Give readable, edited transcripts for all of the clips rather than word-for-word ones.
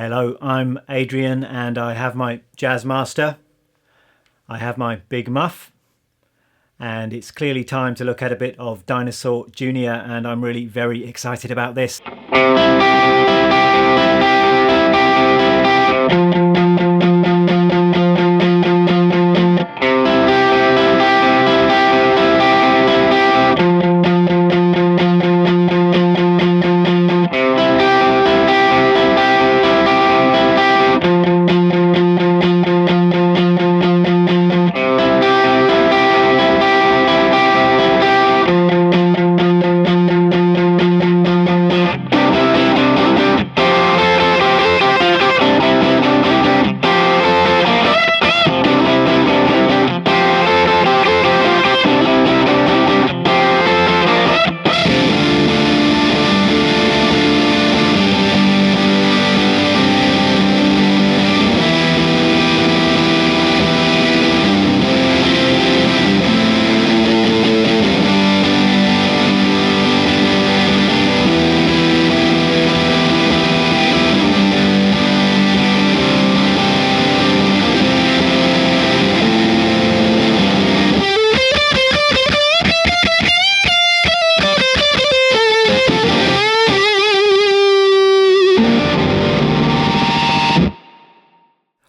Hello, I'm Adrian and I have my Jazz Master. I have my Big Muff and it's clearly time to look at a bit of Dinosaur Jr. and I'm really very excited about this.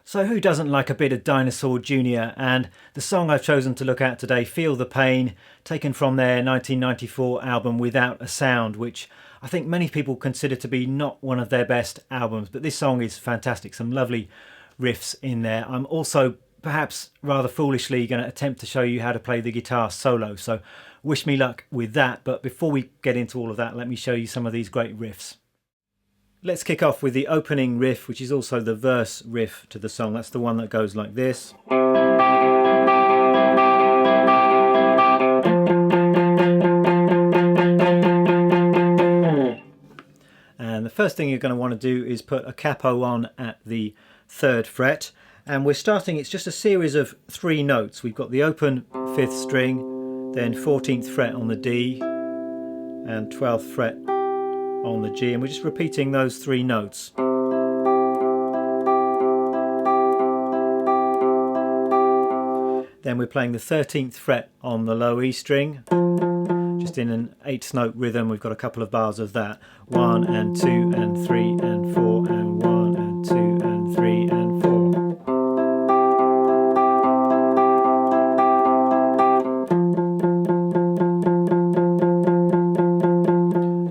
So who doesn't like a bit of Dinosaur Jr. and the song I've chosen to look at today, Feel the Pain, taken from their 1994 album Without a Sound, which I think many people consider to be not one of their best albums, but this song is fantastic, some lovely riffs in there. I'm also perhaps rather foolishly going to attempt to show you how to play the guitar solo, so wish me luck with that. But before we get into all of that, let me show you some of these great riffs. Let's kick off with the opening riff, which is also the verse riff to the song. That's the one that goes like this. And the first thing you're going to want to do is put a capo on at the 3rd fret. And we're starting, it's just a series of 3 notes. We've got the open 5th string, then 14th fret on the D, and 12th fret on the G, and we're just repeating those 3 notes. Then we're playing the 13th fret on the low E string, just in an 8th note rhythm. We've got a couple of bars of that. 1 and 2 and 3 and 4 and 1 and 2 and 3 and 4.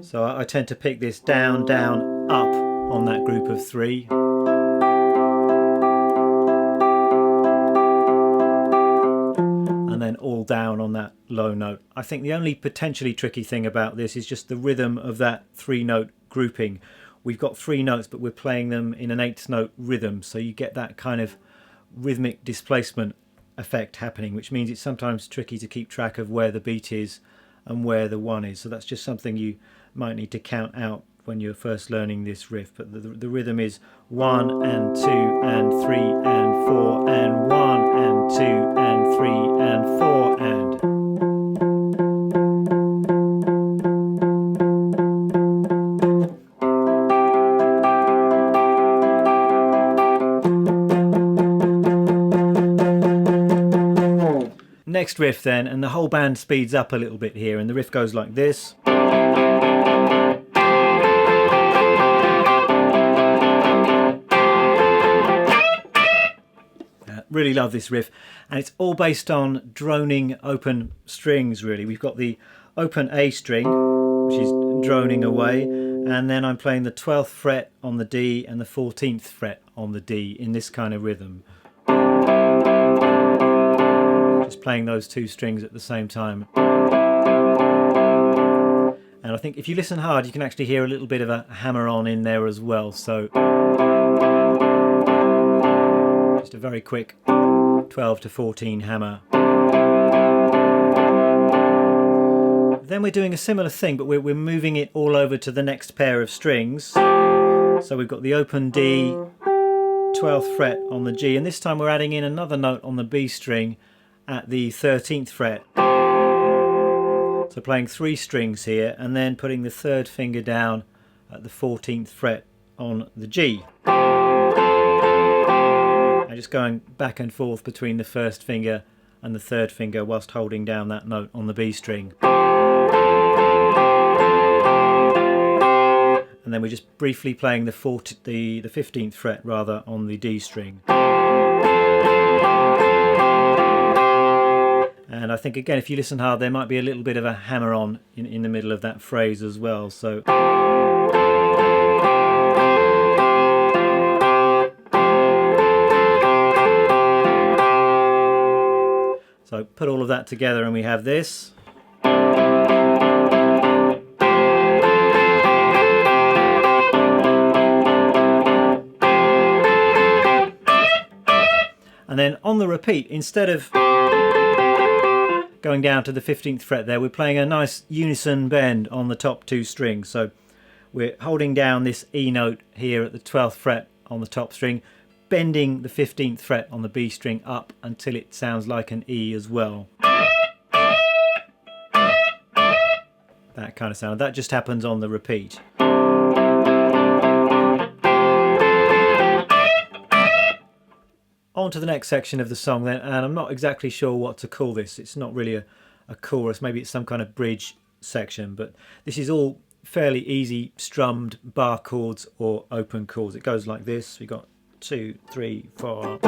So I tend to pick this down, down, up on that group of 3. And then all down on that low note. I think the only potentially tricky thing about this is just the rhythm of that 3-note grouping. We've got 3 notes, but we're playing them in an 8th note rhythm, so you get that kind of rhythmic displacement effect happening, which means it's sometimes tricky to keep track of where the beat is and where the 1 is. So that's just something you might need to count out when you're first learning this riff. But the rhythm is 1 and 2 and 3 and 4 and 1 and 2 and 3 and 4 and. Next riff then, and the whole band speeds up a little bit here, and the riff goes like this. Really love this riff, and it's all based on droning open strings really. We've got the open A string, which is droning away, and then I'm playing the 12th fret on the D and the 14th fret on the D in this kind of rhythm. Just playing those 2 strings at the same time. And I think if you listen hard, you can actually hear a little bit of a hammer-on in there as well. So just a very quick 12 to 14 hammer. Then we're doing a similar thing, but we're moving it all over to the next pair of strings. So we've got the open D, 12th fret on the G, and this time we're adding in another note on the B string at the 13th fret. So playing 3 strings here and then putting the 3rd finger down at the 14th fret on the G. and just going back and forth between the first finger and the third finger whilst holding down that note on the B string. And then we're just briefly playing the 15th fret rather on the D string. And I think again, if you listen hard, there might be a little bit of a hammer on in the middle of that phrase as well. So put all of that together and we have this. And then on the repeat, instead of going down to the 15th fret there, we're playing a nice unison bend on the top two strings. So we're holding down this E note here at the 12th fret on the top string, bending the 15th fret on the B string up until it sounds like an E as well. That kind of sound. That just happens on the repeat. On to the next section of the song then, and I'm not exactly sure what to call this. It's not really a chorus, maybe it's some kind of bridge section, but this is all fairly easy strummed bar chords or open chords. It goes like this. We've got 2, 3, 4.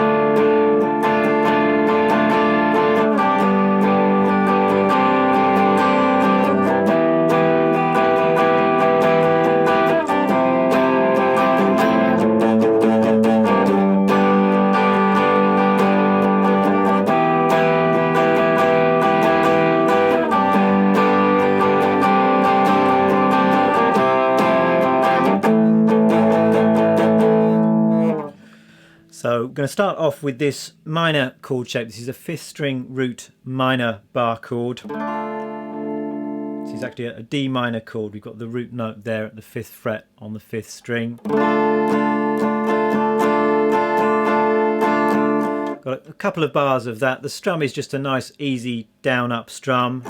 So I'm going to start off with this minor chord shape. This is a 5th string root minor bar chord. This is actually a D minor chord. We've got the root note there at the 5th fret on the 5th string. Got a couple of bars of that. The strum is just a nice easy down up strum.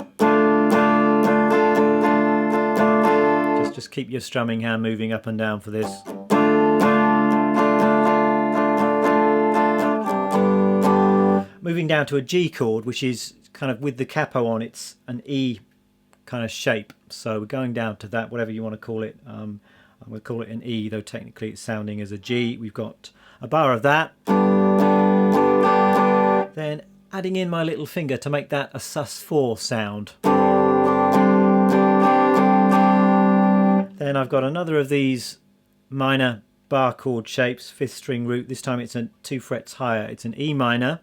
Just keep your strumming hand moving up and down for this. Moving down to a G chord, which is kind of with the capo on, it's an E kind of shape. So we're going down to that, whatever you want to call it. I'm going to call it an E, though technically it's sounding as a G. We've got a bar of that. Then adding in my little finger to make that a sus4 sound. Then I've got another of these minor bar chord shapes, 5th string root. This time it's 2 frets higher. It's an E minor.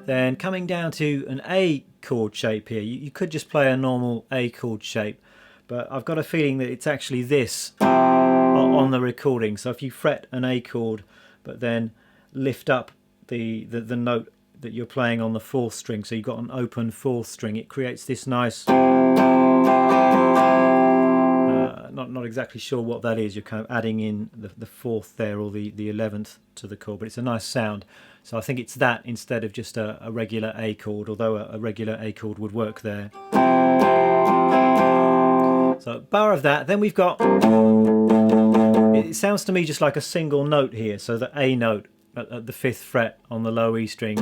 Then coming down to an A chord shape here. You could just play a normal A chord shape, but I've got a feeling that it's actually this on the recording. So if you fret an A chord but then lift up the note that you're playing on the 4th string, so you've got an open 4th string, it creates this nice not exactly sure what that is. You're kind of adding in the 4th there, or the 11th to the chord, but it's a nice sound. So I think it's that instead of just a regular A chord, although a regular A chord would work there. So bar of that. Then we've got, it sounds to me just like a single note here, so the A note at the 5th fret on the low E string.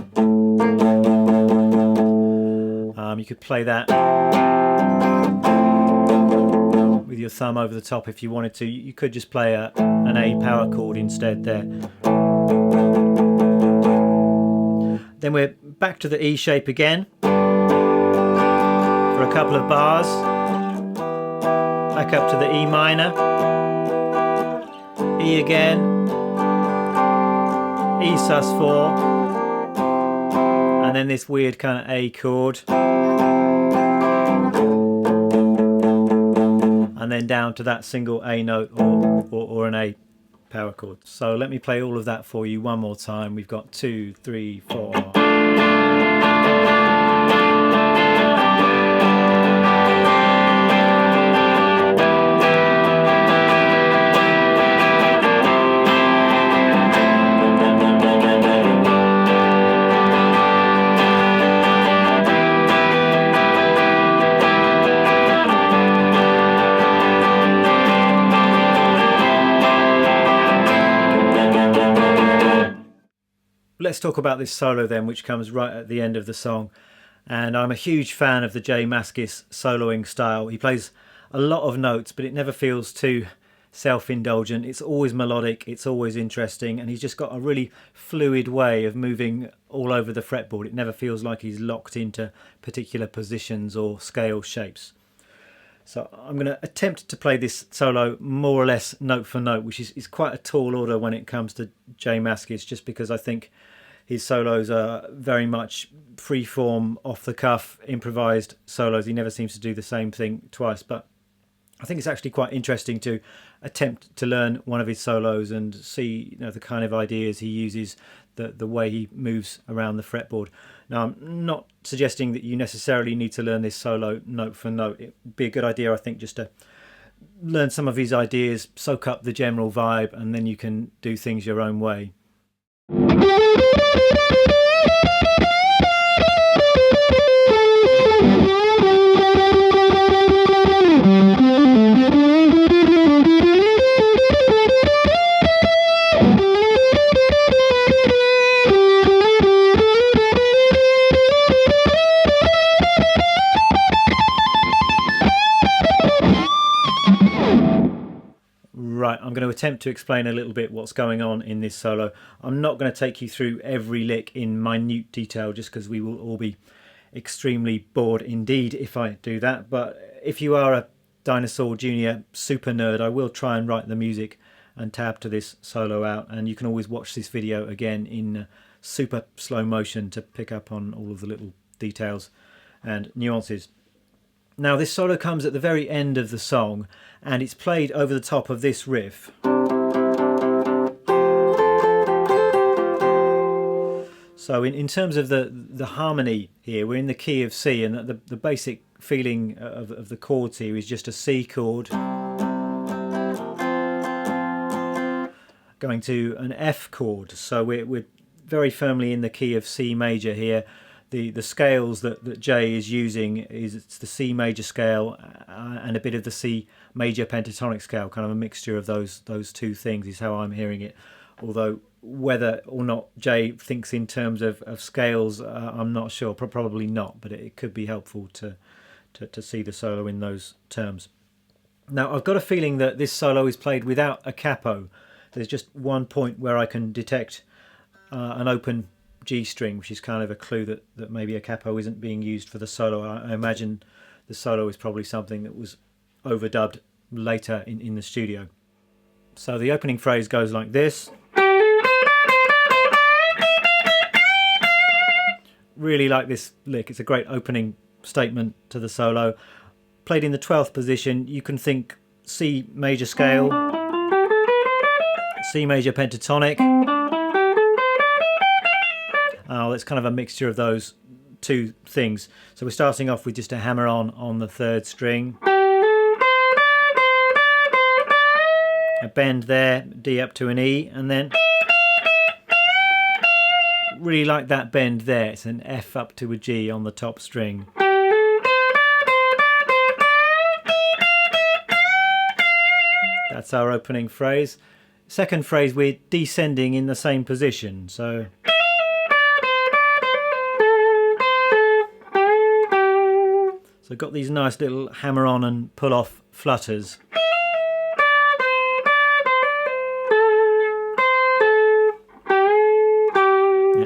You could play that with your thumb over the top if you wanted to. You could just play an A power chord instead there. Then we're back to the E shape again for a couple of bars. Back up to the E minor. E again. E sus4. And then this weird kind of A chord. And then down to that single A note or an A power chord. So let me play all of that for you one more time. We've got 2, 3, 4. talk about this solo then, which comes right at the end of the song. And I'm a huge fan of the J Mascis soloing style. He plays a lot of notes, but it never feels too self-indulgent. It's always melodic, it's always interesting, and he's just got a really fluid way of moving all over the fretboard. It never feels like he's locked into particular positions or scale shapes. So I'm going to attempt to play this solo more or less note for note, which is quite a tall order when it comes to J Mascis, just because I think his solos are very much free-form, off-the-cuff, improvised solos. He never seems to do the same thing twice, but I think it's actually quite interesting to attempt to learn one of his solos and see, the kind of ideas he uses, the way he moves around the fretboard. Now, I'm not suggesting that you necessarily need to learn this solo note for note. It would be a good idea, I think, just to learn some of his ideas, soak up the general vibe, and then you can do things your own way. Right, I'm going to attempt to explain a little bit what's going on in this solo. I'm not going to take you through every lick in minute detail, just because we will all be extremely bored indeed if I do that. But if you are a Dinosaur Junior super nerd, I will try and write the music and tab to this solo out, and you can always watch this video again in super slow motion to pick up on all of the little details and nuances. Now, this solo comes at the very end of the song, and it's played over the top of this riff. So in terms of the harmony here, we're in the key of C, and the basic feeling of the chords here is just a C chord going to an F chord. So we're very firmly in the key of C major here. The scales that Jay is using it's the C major scale and a bit of the C major pentatonic scale, kind of a mixture of those two things is how I'm hearing it. Although whether or not Jay thinks in terms of scales, I'm not sure. Probably not, but it could be helpful to see the solo in those terms. Now, I've got a feeling that this solo is played without a capo. There's just one point where I can detect an open G string, which is kind of a clue that maybe a capo isn't being used for the solo. I imagine the solo is probably something that was overdubbed later in the studio. So the opening phrase goes like this. Really like this lick. It's a great opening statement to the solo. Played in the 12th position, you can think C major scale, C major pentatonic. It's kind of a mixture of those two things. So we're starting off with just a hammer on the 3rd string. A bend there, D up to an E, and then really like that bend there. It's an F up to a G on the top string. That's our opening phrase. Second phrase, we're descending in the same position. So got these nice little hammer on and pull off flutters.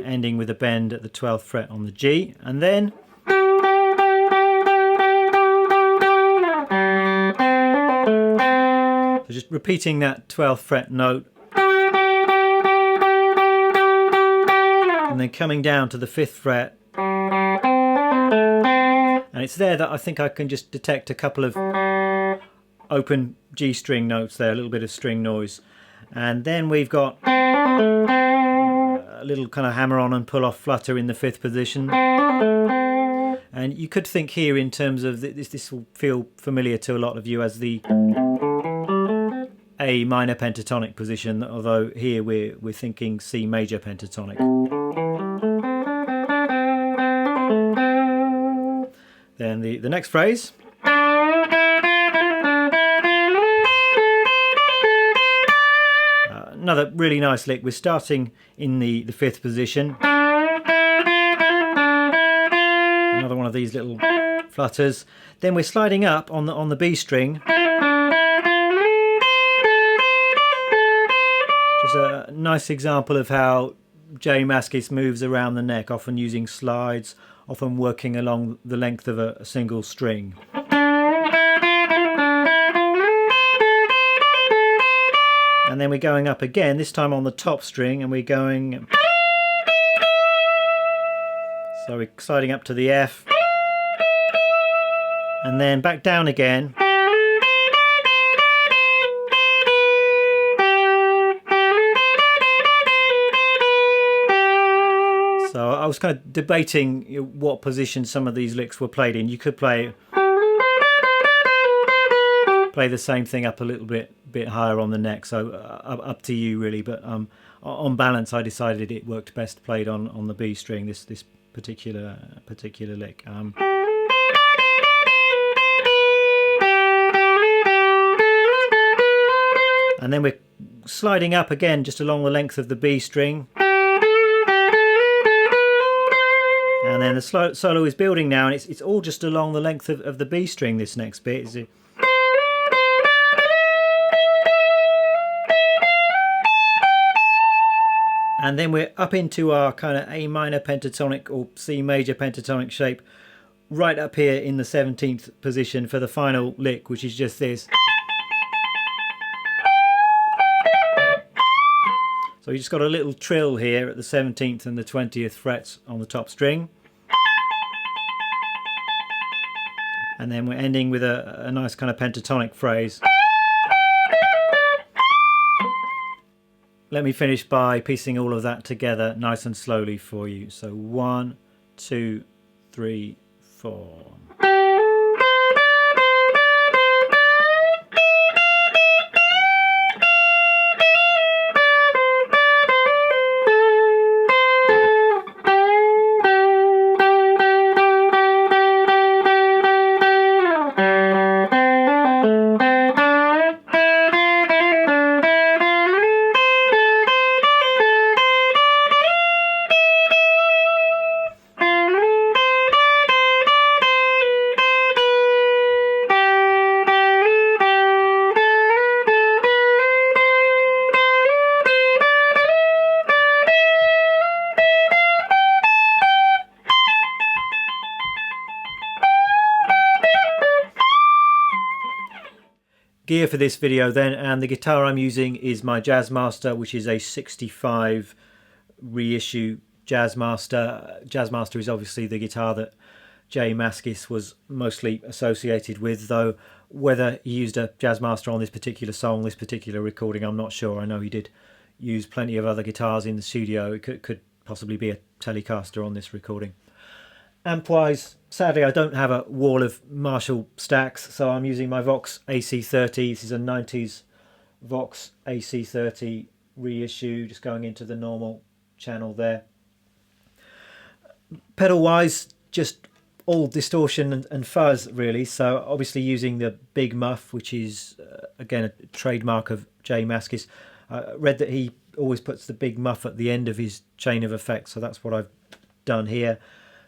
Ending with a bend at the 12th fret on the G, and then so just repeating that 12th fret note and then coming down to the 5th fret. And it's there that I think I can just detect a couple of open G string notes there, a little bit of string noise. And then we've got a little kind of hammer on and pull off flutter in the 5th position. And you could think here in terms of this will feel familiar to a lot of you as the A minor pentatonic position, although here we're thinking C major pentatonic. Then the next phrase. another really nice lick. We're starting in the 5th position. Another one of these little flutters. Then we're sliding up on the B string. Just a nice example of how J Mascis moves around the neck, often using slides, often working along the length of a single string. And then we're going up again, this time on the top string, and we're going... So we're sliding up to the F, and then back down again. So I was kind of debating what position some of these licks were played in. You could play the same thing up a little bit higher on the neck, so up to you really. But on balance, I decided it worked best played on the B string. This particular lick. And then we're sliding up again, just along the length of the B string. And then the solo is building now, and it's all just along the length of the B string, this next bit. And then we're up into our kind of A minor pentatonic or C major pentatonic shape, right up here in the 17th position for the final lick, which is just this. So you just got a little trill here at the 17th and the 20th frets on the top string. And then we're ending with a nice kind of pentatonic phrase. Let me finish by piecing all of that together nice and slowly for you. So 1, 2, 3, 4. Gear for this video then, and the guitar I'm using is my Jazzmaster, which is a 65 reissue Jazzmaster. Jazzmaster is obviously the guitar that J Mascis was mostly associated with, though whether he used a Jazzmaster on this particular song, this particular recording, I'm not sure. I know he did use plenty of other guitars in the studio. It could possibly be a Telecaster on this recording. Amp-wise, sadly I don't have a wall of Marshall stacks, so I'm using my Vox AC30. This is a 90s Vox AC30 reissue, just going into the normal channel there. Pedal-wise, just all distortion and fuzz really, so obviously using the big muff, which is again a trademark of J Mascis. I read that he always puts the big muff at the end of his chain of effects, so that's what I've done here.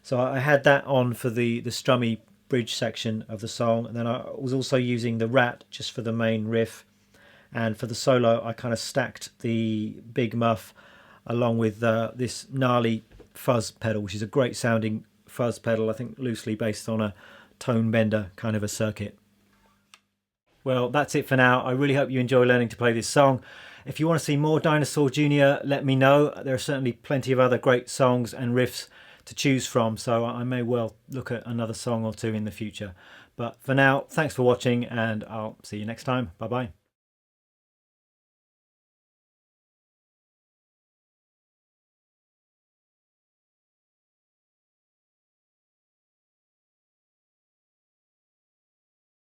So I had that on for the strummy bridge section of the song, and then I was also using the Rat just for the main riff, and for the solo I kind of stacked the big muff along with this gnarly fuzz pedal, which is a great sounding fuzz pedal, I think loosely based on a tone bender kind of a circuit. Well, that's it for now. I really hope you enjoy learning to play this song. If you want to see more Dinosaur Jr., let me know. There are certainly plenty of other great songs and riffs to choose from, so I may well look at another song or two in the future. But for now, thanks for watching, and I'll see you next time. Bye bye.